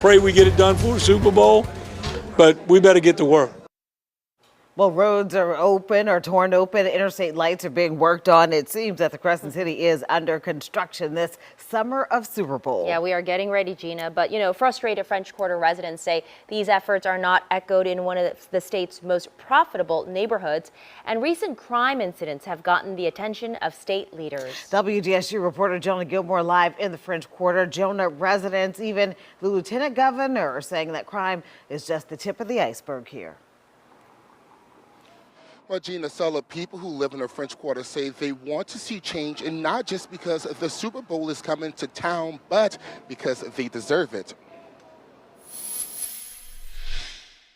Pray we get it done for the Super Bowl, but we better get to work. Well, roads are open or torn open. Interstate lights are being worked on. It seems that the Crescent City is under construction this summer of Super Bowl. Yeah, we are getting ready, Gina. But, frustrated French Quarter residents say these efforts are not echoed in one of the state's most profitable neighborhoods. And recent crime incidents have gotten the attention of state leaders. WDSU reporter Jonah Gilmore live in the French Quarter. Jonah, residents, even the lieutenant governor, are saying that crime is just the tip of the iceberg here. Well, Gina Sulla, people who live in the French Quarter say they want to see change, and not just because the Super Bowl is coming to town, but because they deserve it.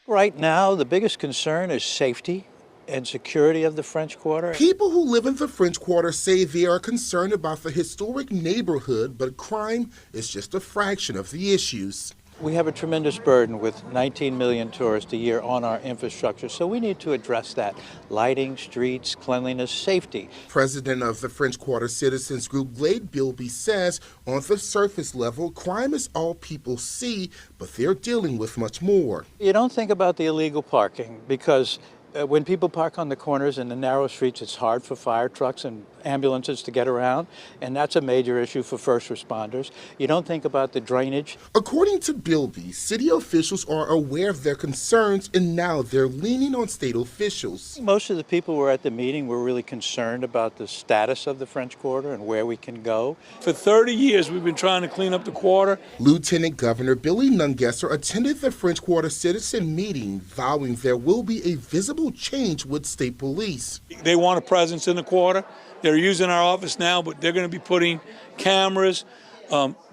Right now, the biggest concern is safety and security of the French Quarter. People who live in the French Quarter say they are concerned about the historic neighborhood, but crime is just a fraction of the issues. We have a tremendous burden with 19 million tourists a year on our infrastructure, so we need to address that. Lighting, streets, cleanliness, safety. President of the French Quarter citizens group Glade Bilby says on the surface level, crime is all people see, but they're dealing with much more. You don't think about the illegal parking because when people park on the corners in the narrow streets, it's hard for fire trucks and ambulances to get around, and that's a major issue for first responders. You don't think about the drainage. According to Bilby, city officials are aware of their concerns, and now they're leaning on state officials. Most of the people who were at the meeting were really concerned about the status of the French Quarter and where we can go. For 30 years, we've been trying to clean up the quarter. Lieutenant Governor Billy Nungesser attended the French Quarter citizen meeting, vowing there will be a visible change with state police. They want a presence in the quarter. They're using our office now, but they're going to be putting cameras.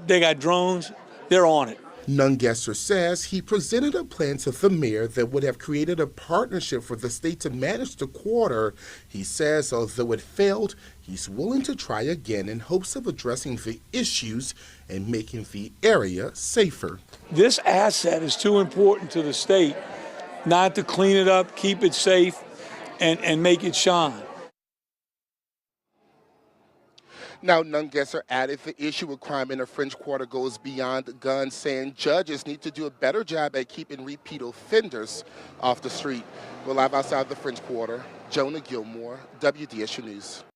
They got drones. They're on it. Nungesser says he presented a plan to the mayor that would have created a partnership for the state to manage the quarter. He says although it failed, he's willing to try again in hopes of addressing the issues and making the area safer. This asset is too important to the state not to clean it up, keep it safe, and make it shine. Now, Nungesser added the issue with crime in the French Quarter goes beyond guns, saying judges need to do a better job at keeping repeat offenders off the street. We're live outside the French Quarter. Jonah Gilmore, WDSU News.